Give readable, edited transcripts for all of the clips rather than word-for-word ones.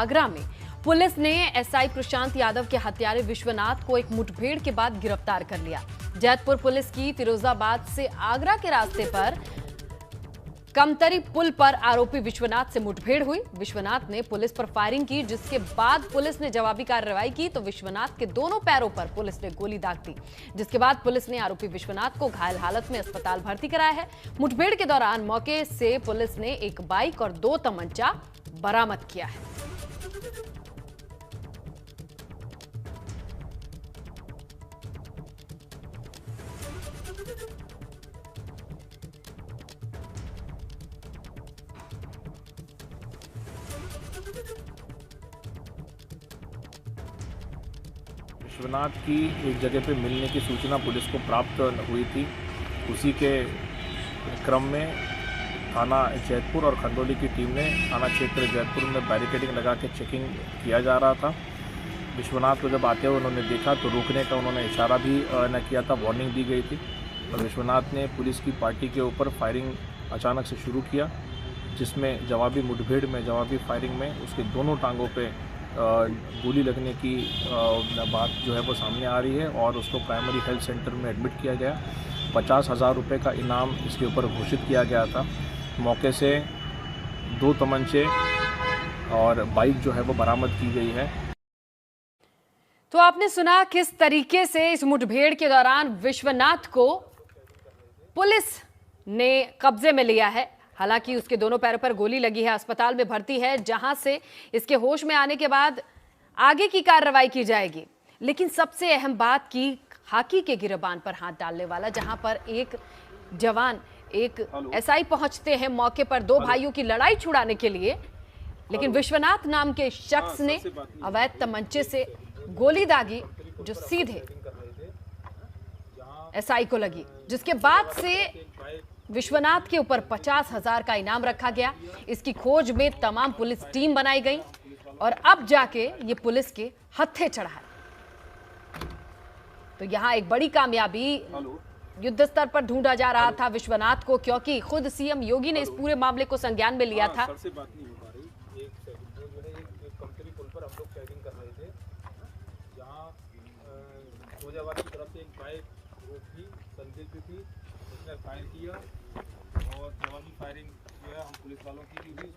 आगरा में पुलिस ने एसआई प्रशांत यादव के हत्यारे विश्वनाथ को एक मुठभेड़ के बाद गिरफ्तार कर लिया। जैतपुर पुलिस की फिरोजाबाद से आगरा के रास्ते पर कमतरी पुल पर आरोपी विश्वनाथ से मुठभेड़ हुई। विश्वनाथ ने पुलिस पर फायरिंग की, जिसके बाद पुलिस ने जवाबी कार्रवाई की तो विश्वनाथ के दोनों पैरों पर पुलिस ने गोली दाग दी, जिसके बाद पुलिस ने आरोपी विश्वनाथ को घायल हालत में अस्पताल भर्ती कराया है। मुठभेड़ के दौरान मौके से पुलिस ने एक बाइक और 2 तमंचा बरामद किया है। विश्वनाथ की एक जगह पे मिलने की सूचना पुलिस को प्राप्त हुई थी। उसी के क्रम में थाना जैतपुर और खंडोली की टीम ने थाना क्षेत्र जैतपुर में बैरिकेडिंग लगा के चेकिंग किया जा रहा था। विश्वनाथ को जब आते हुए उन्होंने देखा तो रोकने का उन्होंने इशारा भी न किया था, वार्निंग दी गई थी। और विश्वनाथ ने पुलिस की पार्टी के ऊपर फायरिंग अचानक से शुरू किया, जिसमें जवाबी मुठभेड़ में जवाबी फायरिंग में उसके दोनों टांगों पे गोली लगने की बात जो है वो सामने आ रही है और उसको प्राइमरी हेल्थ सेंटर में एडमिट किया गया। 50,000 रुपये का इनाम इसके ऊपर घोषित किया गया था। मौके से 2 तमंचे और बाइक जो है वो बरामद की गई है। तो आपने सुना किस तरीके से इस मुठभेड़ के दौरान विश्वनाथ को पुलिस ने कब्जे में लिया है। हालांकि उसके दोनों पैरों पर गोली लगी है, अस्पताल में भर्ती है, जहां से इसके होश में आने के बाद आगे की कार्रवाई की जाएगी। लेकिन सबसे अहम बात की खाकी के गिरबान पर हाथ डालने वाला, जहां पर एक जवान एक एसआई पहुंचते हैं मौके पर 2 भाइयों की लड़ाई छुड़ाने के लिए, लेकिन विश्वनाथ नाम के शख्स ने अवैध तमंचे से गोली दागी जो सीधे एसआई को लगी, जिसके बाद से विश्वनाथ के ऊपर 50,000 का इनाम रखा गया। इसकी खोज में तमाम पुलिस टीम बनाई गई और अब जाके ये पुलिस के हत्थे चढ़ा है। तो यहां एक बड़ी कामयाबी, युद्ध स्तर पर ढूंढा जा रहा था विश्वनाथ को, क्योंकि खुद सीएम योगी ने इस पूरे मामले को संज्ञान में लिया था। फायर किया और जवाबी फायरिंग जो है हम पुलिस वालों की भी हुई।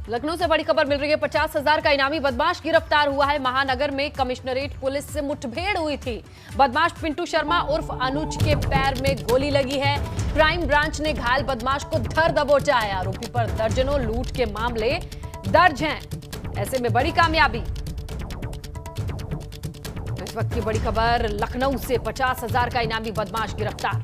लखनऊ से बड़ी खबर मिल रही है। 50,000 का इनामी बदमाश गिरफ्तार हुआ है। महानगर में कमिश्नरेट पुलिस से मुठभेड़ हुई थी। बदमाश पिंटू शर्मा उर्फ अनुज के पैर में गोली लगी है। क्राइम ब्रांच ने घायल बदमाश को धर दबोचा है। आरोपी पर दर्जनों लूट के मामले दर्ज हैं। ऐसे में बड़ी कामयाबी। इस वक्त की बड़ी खबर लखनऊ से, 50,000 का इनामी बदमाश गिरफ्तार।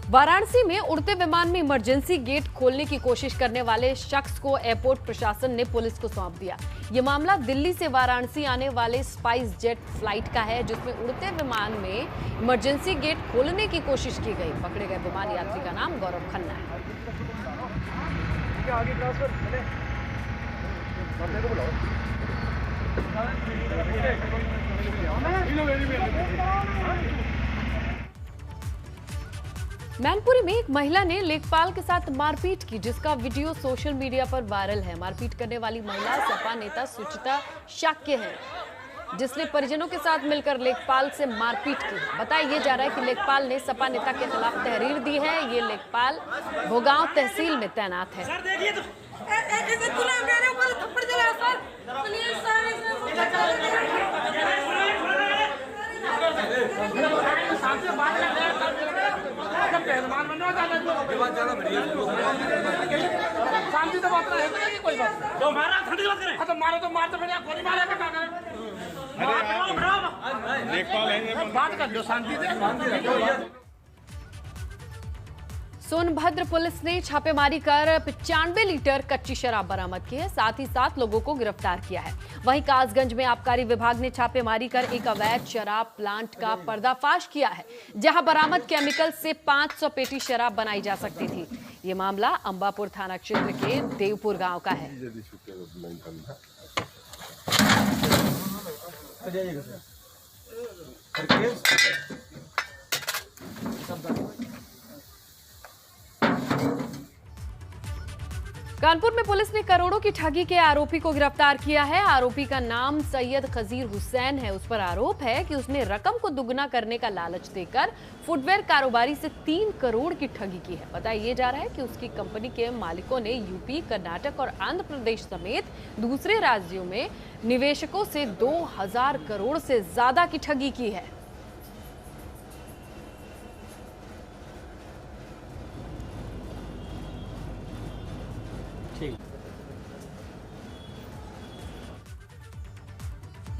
वाराणसी में उड़ते विमान में इमरजेंसी गेट खोलने की कोशिश करने वाले शख्स को एयरपोर्ट प्रशासन ने पुलिस को सौंप दिया। यह मामला दिल्ली से वाराणसी आने वाले स्पाइस जेट फ्लाइट का है, जिसमें उड़ते विमान में इमरजेंसी गेट खोलने की कोशिश की गई। पकड़े गए विमान यात्री का नाम गौरव खन्ना है। मैनपुरी में एक महिला ने लेखपाल के साथ मारपीट की, जिसका वीडियो सोशल मीडिया पर वायरल है। मारपीट करने वाली महिला सपा नेता सुचिता शाक्य है, जिसने परिजनों के साथ मिलकर लेखपाल से मारपीट की। बताया यह जा रहा है कि लेखपाल ने सपा नेता के खिलाफ तहरीर दी है। ये लेखपाल भोगांव तहसील में तैनात है। शांति तो बात है, कोई बात तो मारा ठंडी बात करें। तो मारो तो मार, तो फिर गोली मारे क्या करें? बात कर लो शांति से। सोनभद्र पुलिस ने छापेमारी कर 95 लीटर कच्ची शराब बरामद की है। साथ ही 7 लोगों को गिरफ्तार किया है। वहीं कासगंज में आबकारी विभाग ने छापेमारी कर एक अवैध शराब प्लांट का पर्दाफाश किया है, जहां बरामद केमिकल से 500 पेटी शराब बनाई जा सकती थी। ये मामला अंबापुर थाना क्षेत्र के देवपुर गांव का है। कानपुर में पुलिस ने करोड़ों की ठगी के आरोपी को गिरफ्तार किया है। आरोपी का नाम सैयद खजीर हुसैन है। उस पर आरोप है कि उसने रकम को दुगना करने का लालच देकर फुटवेयर कारोबारी से 3 करोड़ की ठगी की है। बताया जा रहा है कि उसकी कंपनी के मालिकों ने यूपी, कर्नाटक और आंध्र प्रदेश समेत दूसरे राज्यों में निवेशकों से 2000 करोड़ से ज्यादा की ठगी की है।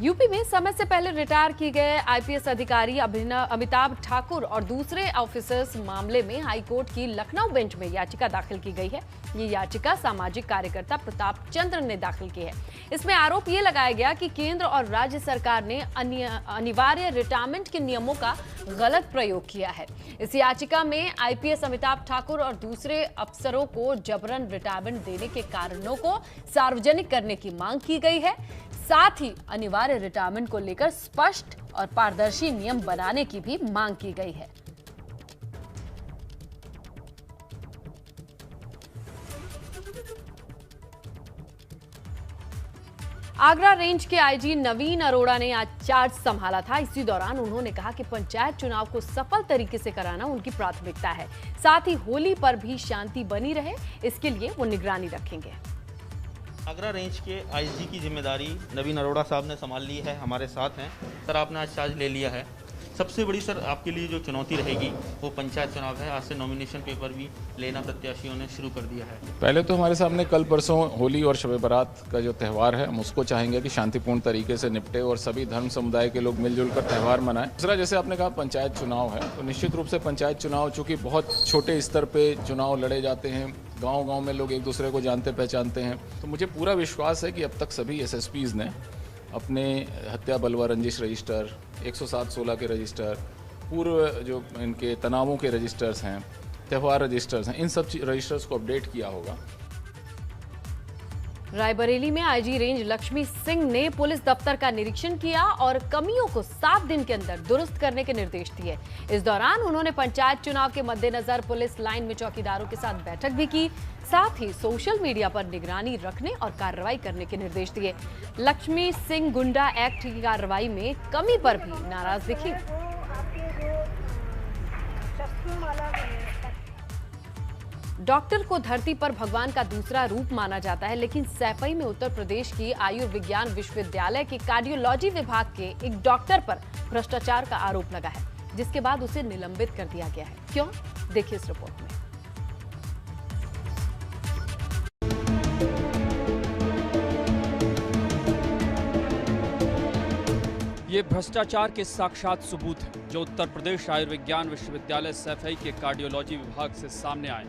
यूपी में समय से पहले रिटायर किए गए आईपीएस अधिकारी अमिताभ ठाकुर और दूसरे ऑफिसर्स मामले में हाईकोर्ट की लखनऊ बेंच में याचिका दाखिल की गई है। ये याचिका सामाजिक कार्यकर्ता प्रताप चंद्र ने दाखिल की है। इसमें आरोप ये लगाया गया कि केंद्र और राज्य सरकार ने अनिवार्य रिटायरमेंट के नियमों का गलत प्रयोग किया है। इस याचिका में आईपीएस अमिताभ ठाकुर और दूसरे अफसरों को जबरन रिटायरमेंट देने के कारणों को सार्वजनिक करने की मांग की गई है। साथ ही अनिवार्य रिटायरमेंट को लेकर स्पष्ट और पारदर्शी नियम बनाने की भी मांग की गई है। आगरा रेंज के आईजी नवीन अरोड़ा ने आज चार्ज संभाला था। इसी दौरान उन्होंने कहा कि पंचायत चुनाव को सफल तरीके से कराना उनकी प्राथमिकता है। साथ ही होली पर भी शांति बनी रहे, इसके लिए वो निगरानी रखेंगे। आगरा रेंज के आईजी की जिम्मेदारी नवीन अरोड़ा साहब ने संभाल ली है, हमारे साथ हैं। सर, आपने आज चार्ज ले लिया है। सबसे बड़ी सर आपके लिए जो चुनौती रहेगी वो पंचायत चुनाव है। आज से नॉमिनेशन पेपर भी लेना प्रत्याशियों ने शुरू कर दिया है। पहले तो हमारे सामने कल परसों होली और शब बारात का जो त्यौहार है, हम उसको चाहेंगे कि शांतिपूर्ण तरीके से निपटे और सभी धर्म समुदाय के लोग मिलजुल कर त्यौहार मनाएं। दूसरा, जैसे आपने कहा पंचायत चुनाव है, तो निश्चित रूप से पंचायत चुनाव चूँकि बहुत छोटे स्तर पर चुनाव लड़े जाते हैं, गाँव-गाँव में लोग एक दूसरे को जानते पहचानते हैं, तो मुझे पूरा विश्वास है कि अब तक सभी एसएसपीज़ ने अपने हत्या बलवा रंजिश रजिस्टर, 107/16 के रजिस्टर, पूर्व जो इनके तनावों के रजिस्टर्स हैं, त्यौहार रजिस्टर्स हैं, इन सब रजिस्टर्स को अपडेट किया होगा। रायबरेली में आईजी रेंज लक्ष्मी सिंह ने पुलिस दफ्तर का निरीक्षण किया और कमियों को 7 दिन के अंदर दुरुस्त करने के निर्देश दिए। इस दौरान उन्होंने पंचायत चुनाव के मद्देनजर पुलिस लाइन में चौकीदारों के साथ बैठक भी की। साथ ही सोशल मीडिया पर निगरानी रखने और कार्रवाई करने के निर्देश दिए। लक्ष्मी सिंह गुंडा एक्ट की कार्रवाई में कमी पर भी नाराज दिखी। डॉक्टर को धरती पर भगवान का दूसरा रूप माना जाता है, लेकिन सैफई में उत्तर प्रदेश की आयुर्विज्ञान विश्वविद्यालय के कार्डियोलॉजी विभाग के एक डॉक्टर पर भ्रष्टाचार का आरोप लगा है, जिसके बाद उसे निलंबित कर दिया गया है। क्यों? देखिए इस रिपोर्ट में। ये भ्रष्टाचार के साक्षात सबूत हैं जो उत्तर प्रदेश आयुर्विज्ञान विश्वविद्यालय सैफई के कार्डियोलॉजी विभाग से सामने आए।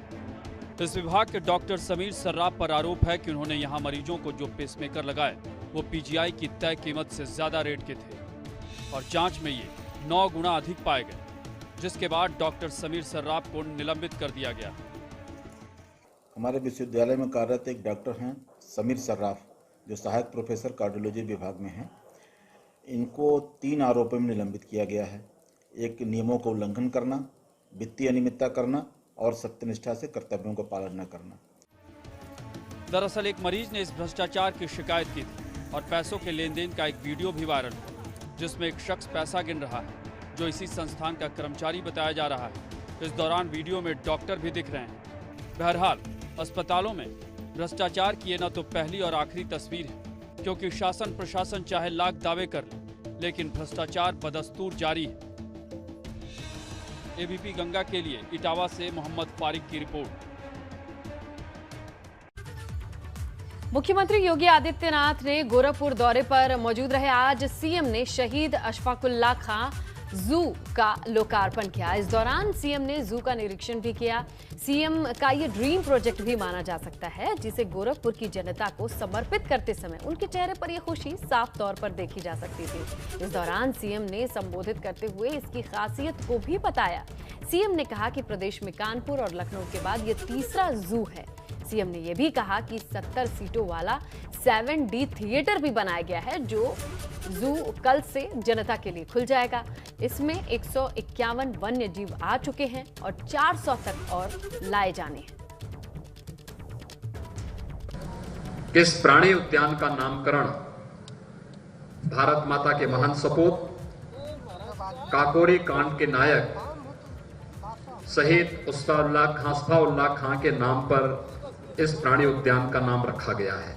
इस विभाग के डॉक्टर समीर सर्राफ पर आरोप है कि उन्होंने यहां मरीजों को जो पेसमेकर लगाए वो पीजीआई की तय कीमत से ज्यादा रेट के थे और जांच में ये 9 गुना अधिक पाए गए, जिसके बाद डॉक्टर समीर सर्राफ को निलंबित कर दिया गया। हमारे विश्वविद्यालय में कार्यरत एक डॉक्टर हैं समीर सर्राफ, जो सहायक प्रोफेसर कार्डियोलॉजी विभाग में हैं। इनको 3 आरोपों में निलंबित किया गया है। एक, नियमों का उल्लंघन करना, वित्तीय अनियमितता करना और सत्यनिष्ठा से कर्तव्यों का पालन न करना। दरअसल एक मरीज ने इस भ्रष्टाचार की शिकायत की थी और पैसों के लेन देन का एक वीडियो भी वायरल हुआ, जिसमें एक शख्स पैसा गिन रहा है जो इसी संस्थान का कर्मचारी बताया जा रहा है। इस दौरान वीडियो में डॉक्टर भी दिख रहे हैं। बहरहाल अस्पतालों में भ्रष्टाचार की ये न तो पहली और आखिरी तस्वीर है, क्योंकि शासन प्रशासन चाहे लाख दावे कर ले, लेकिन भ्रष्टाचार बदस्तूर जारी है। एबीपी गंगा के लिए इटावा से मोहम्मद फारिक की रिपोर्ट। मुख्यमंत्री योगी आदित्यनाथ ने गोरखपुर दौरे पर मौजूद रहे। आज सीएम ने शहीद अशफाकुल्लाह खां जू का लोकार्पण किया। इस दौरान सीएम ने जू का निरीक्षण भी किया। सीएम का ये ड्रीम प्रोजेक्ट भी माना जा सकता है, जिसे गोरखपुर की जनता को समर्पित करते समय उनके चेहरे पर यह खुशी साफ तौर पर देखी जा सकती थी। इस दौरान सीएम ने संबोधित करते हुए इसकी खासियत को भी बताया। सीएम ने कहा कि प्रदेश में कानपुर और लखनऊ के बाद ये तीसरा जू है। सीएम ने यह भी कहा कि 70 सीटों वाला 7D थिएटर भी बनाया गया है, जो जू कल से जनता के लिए खुल जाएगा। इसमें 151 वन्य जीव आ चुके हैं और 400 तक और लाए जाने हैं। कि इस प्राणी उद्यान का नामकरण भारत माता के महान सपूत काकोरी कांड के नायक शहीद उस्तादुल्लाह खां सफाउल्लाह खां के नाम पर इस प्राणी उद्यान का नाम रखा गया है।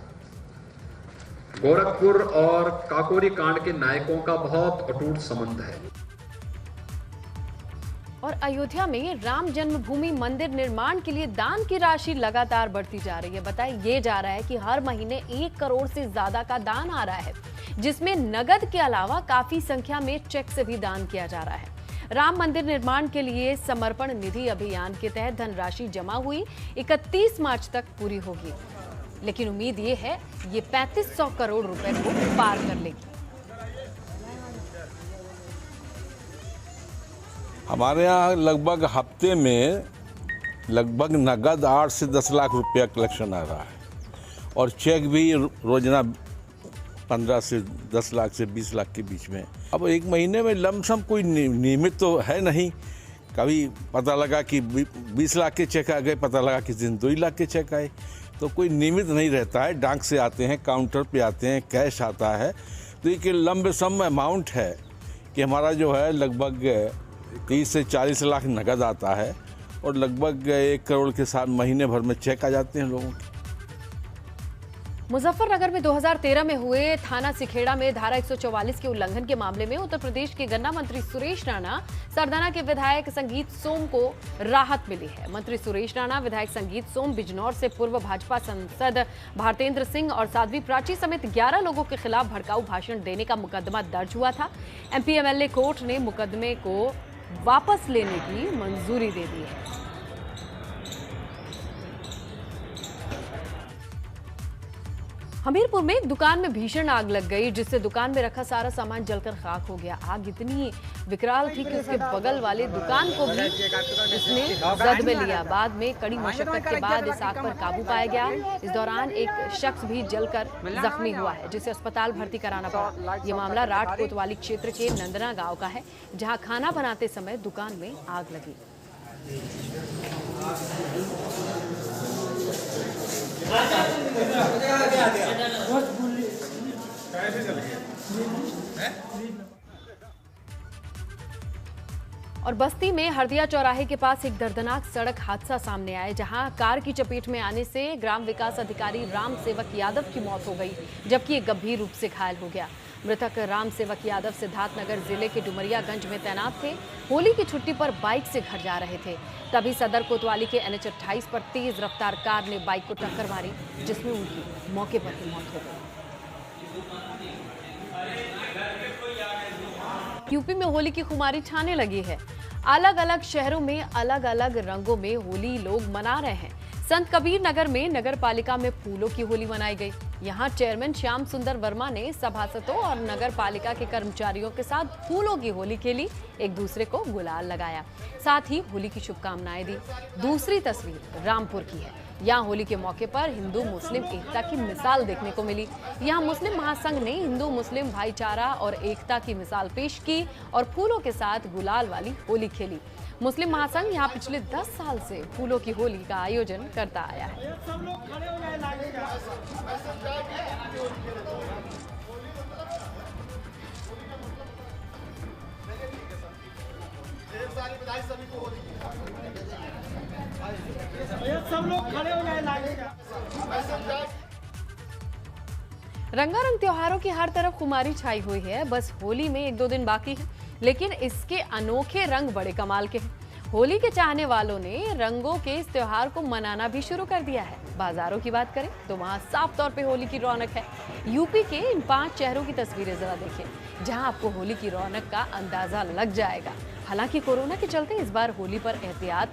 गोरखपुर और काकोरी कांड के नायकों का बहुत अटूट संबंध है। और अयोध्या में राम जन्मभूमि मंदिर निर्माण के लिए दान की राशि लगातार बढ़ती जा रही है। बताया ये जा रहा है कि हर महीने 1 करोड़ से ज्यादा का दान आ रहा है, जिसमें नगद के अलावा काफी संख्या में चेक से भी दान किया जा रहा है। राम मंदिर निर्माण के लिए समर्पण निधि अभियान के तहत धनराशि जमा हुई 31 मार्च तक पूरी होगी, लेकिन उम्मीद ये है ये 3500 करोड़ रुपए को पार कर लेगी। हमारे यहाँ लगभग हफ्ते में लगभग नगद 8 से 10 लाख रुपया कलेक्शन आ रहा है और चेक भी रोजाना 15 से 10 लाख से 20 लाख के बीच में। अब एक महीने में लमसम कोई नियमित तो है नहीं, कभी पता लगा कि 20 लाख के चेक आ गए, पता लगा कि दिन 2 लाख के चेक आए, तो कोई नियमित नहीं रहता है। डाक से आते हैं, काउंटर पे आते हैं, कैश आता है, तो एक लंबे सम अमाउंट है कि हमारा जो है लगभग 30 से 40 लाख नगद आता है और लगभग 1 करोड़ के साथ महीने भर में चेक आ जाते हैं लोगों के। मुजफ्फरनगर में 2013 में हुए थाना सिखेड़ा में धारा 144 के उल्लंघन के मामले में उत्तर प्रदेश के गन्ना मंत्री सुरेश राणा, सरदाना के विधायक संगीत सोम को राहत मिली है। मंत्री सुरेश राणा, विधायक संगीत सोम, बिजनौर से पूर्व भाजपा सांसद भारतेंद्र सिंह और साध्वी प्राची समेत 11 लोगों के खिलाफ भड़काऊ भाषण देने का मुकदमा दर्ज हुआ था। एमपी एमएलए कोर्ट ने मुकदमे को वापस लेने की मंजूरी दे दी है। हमीरपुर में एक दुकान में भीषण आग लग गई, जिससे दुकान में रखा सारा सामान जलकर खाक हो गया। आग इतनी विकराल थी कि उसके बगल वाले दुकान को भी उसने जद में लिया। बाद में कड़ी मशक्कत के बाद इस आग पर काबू पाया गया। इस दौरान एक शख्स भी जलकर जख्मी हुआ है, जिसे अस्पताल भर्ती कराना पड़ा। ये मामला राट कोतवाली क्षेत्र के नंदना गांव का है, जहां खाना बनाते समय दुकान में आग लगी। और बस्ती में हरदिया चौराहे के पास एक दर्दनाक सड़क हादसा सामने आया, जहां कार की चपेट में आने से ग्राम विकास अधिकारी राम सेवक यादव की मौत हो गई, जबकि एक गंभीर रूप से घायल हो गया। मृतक राम सेवक यादव सिद्धार्थनगर जिले के डुमरियागंज में तैनात थे। होली की छुट्टी पर बाइक से घर जा रहे थे, तभी सदर कोतवाली के NH 28 पर तेज रफ्तार कार ने बाइक को टक्कर मारी, जिसमें उनकी मौके पर ही मौत हो गई। यूपी में होली की खुमारी छाने लगी है। अलग अलग शहरों में अलग अलग रंगों में होली लोग मना रहे हैं। संत कबीर नगर में नगर पालिका में फूलों की होली मनाई गई। यहाँ चेयरमैन श्याम सुंदर वर्मा ने सभासदों और नगर पालिका के कर्मचारियों के साथ फूलों की होली खेली, एक दूसरे को गुलाल लगाया, साथ ही होली की शुभकामनाएं दी। दूसरी तस्वीर रामपुर की है। यहाँ होली के मौके पर हिंदू मुस्लिम एकता की मिसाल देखने को मिली। यहाँ मुस्लिम महासंघ ने हिंदू मुस्लिम भाईचारा और एकता की मिसाल पेश की और फूलों के साथ गुलाल वाली होली खेली। मुस्लिम महासंघ यहाँ पिछले 10 साल से फूलों की होली का आयोजन करता आया है। सब लोग खड़े हो जाए लाइन रंगारंग त्योहारों की हर तरफ खुमारी छाई हुई है। बस होली में 1-2 दिन बाकी है, लेकिन इसके अनोखे रंग बड़े कमाल के हैं। होली के चाहने वालों ने रंगों के इस त्योहार को मनाना भी शुरू कर दिया है। बाजारों की बात करें तो वहां साफ तौर पे होली की रौनक है। यूपी के इन 5 शहरों की तस्वीरें जरा देखिए, जहां आपको होली की रौनक का अंदाजा लग जाएगा। हालांकि कोरोना के चलते इस बार होली पर एहतियात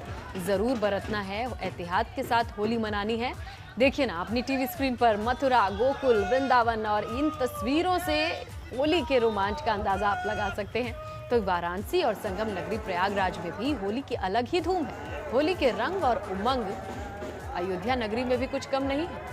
जरूर बरतना है, एहतियात के साथ होली मनानी है। देखिए ना अपनी टीवी स्क्रीन पर मथुरा, गोकुल, वृंदावन और इन तस्वीरों से होली के रोमांच का अंदाजा आप लगा सकते हैं। तो वाराणसी और संगम नगरी प्रयागराज में भी होली की अलग ही धूम है। होली के रंग और उमंग अयोध्या नगरी में भी कुछ कम नहीं है।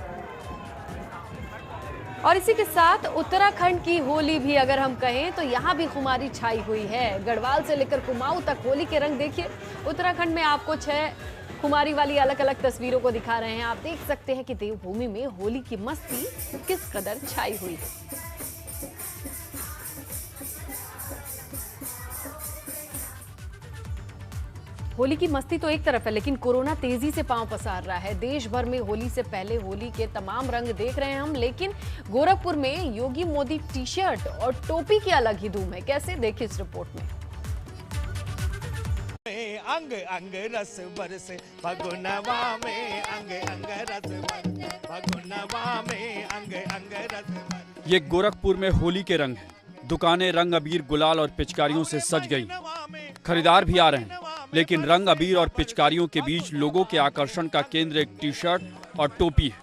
और इसी के साथ उत्तराखंड की होली भी अगर हम कहें तो यहाँ भी खुमारी छाई हुई है। गढ़वाल से लेकर कुमाऊं तक होली के रंग देखिए। उत्तराखंड में आपको 6 खुमारी वाली अलग अलग तस्वीरों को दिखा रहे हैं। आप देख सकते हैं कि देवभूमि में होली की मस्ती किस कदर छाई हुई है। होली की मस्ती तो एक तरफ है, लेकिन कोरोना तेजी से पांव पसार रहा है। देश भर में होली से पहले होली के तमाम रंग देख रहे हैं हम, लेकिन गोरखपुर में योगी मोदी टी शर्ट और टोपी की अलग ही धूम है। कैसे, देखिए इस रिपोर्ट में। अंग अंग रस बरसे फगुनवा में, अंग अंग रस बरसे फगुनवा में, अंग अंग रस बरसे। ये गोरखपुर में होली के रंग हैं। दुकानें रंग अबीर गुलाल और पिचकारियों से सज गई। खरीदार भी आ रहे हैं, लेकिन रंग अबीर और पिचकारियों के बीच लोगों के आकर्षण का केंद्र एक टी शर्ट और टोपी है।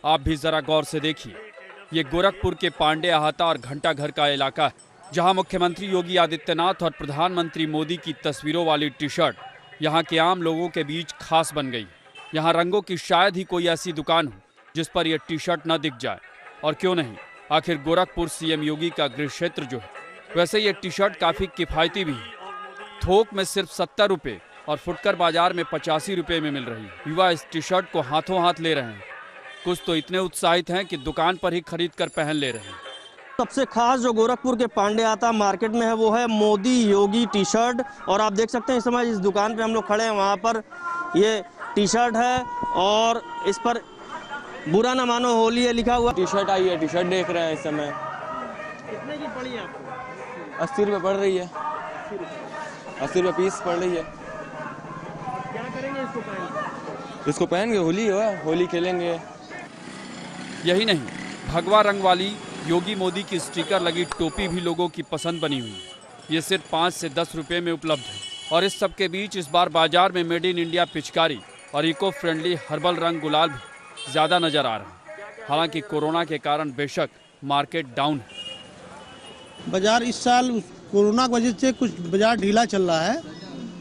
आप भी जरा गौर से देखिए। ये गोरखपुर के पांडे अहाता और घंटा घर का इलाका है, जहां मुख्यमंत्री योगी आदित्यनाथ और प्रधानमंत्री मोदी की तस्वीरों वाली टी शर्ट यहां के आम लोगों के बीच खास बन गई। यहां रंगों की शायद ही कोई ऐसी दुकान हो जिस पर यह टी शर्ट न दिख जाए। और क्यों नहीं, आखिर गोरखपुर सीएम योगी का गृह क्षेत्र जो है। वैसे ये टी शर्ट काफी किफायती भी है। थोक में सिर्फ 70 रुपये और फुटकर बाजार में 85 रुपये में मिल रही है। युवा इस टी शर्ट को हाथों हाथ ले रहे हैं। कुछ तो इतने उत्साहित हैं कि दुकान पर ही खरीद कर पहन ले रहे हैं। सबसे खास जो गोरखपुर के पांडे आता मार्केट में है वो है मोदी योगी टी शर्ट। और आप देख सकते हैं इस समय इस दुकान पे हम लोग खड़े हैं, वहाँ पर ये टी शर्ट है और इस पर बुरा न मानो होली है लिखा हुआ। टी शर्ट आई है, टी शर्ट देख रहे हैं इस समय। कितने की पड़ी है आपको? 80 रुपये पड़ रही है। 80 रुपये पीस पड़ रही है। क्या करेंगे इसको पहन? इसको पहन के होली खेलेंगे। यही नहीं, भगवा रंग वाली योगी मोदी की स्टिकर लगी टोपी भी लोगों की पसंद बनी हुई है। ये सिर्फ 5 से 10 रुपये में उपलब्ध है। और इस सब के बीच इस बार बाजार में मेड इन इंडिया पिचकारी और इको फ्रेंडली हर्बल रंग गुलाल भी ज़्यादा नजर आ रहा है। हालांकि कोरोना के कारण बेशक मार्केट डाउन है। बाजार इस साल कोरोना की वजह से कुछ बाजार ढीला चल रहा है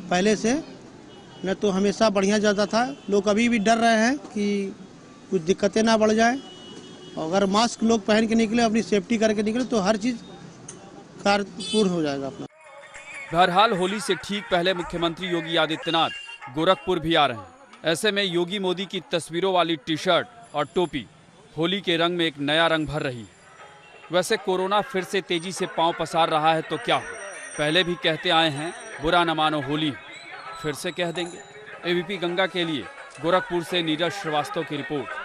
पहले से, न तो हमेशा बढ़िया जाता था। लोग अभी भी डर रहे हैं कि कुछ दिक्कतें ना बढ़ जाए। अगर मास्क लोग पहन के निकले, अपनी सेफ्टी करके निकले, तो हर चीज़ कार्य पूर्ण हो जाएगा अपना। बहरहाल होली से ठीक पहले मुख्यमंत्री योगी आदित्यनाथ गोरखपुर भी आ रहे हैं। ऐसे में योगी मोदी की तस्वीरों वाली टी शर्ट और टोपी होली के रंग में एक नया रंग भर रही है। वैसे कोरोना फिर से तेजी से पांव पसार रहा है तो क्या हो, पहले भी कहते आए हैं बुरा न मानो होली, फिर से कह देंगे। एबीपी गंगा के लिए गोरखपुर से नीरज श्रीवास्तव की रिपोर्ट।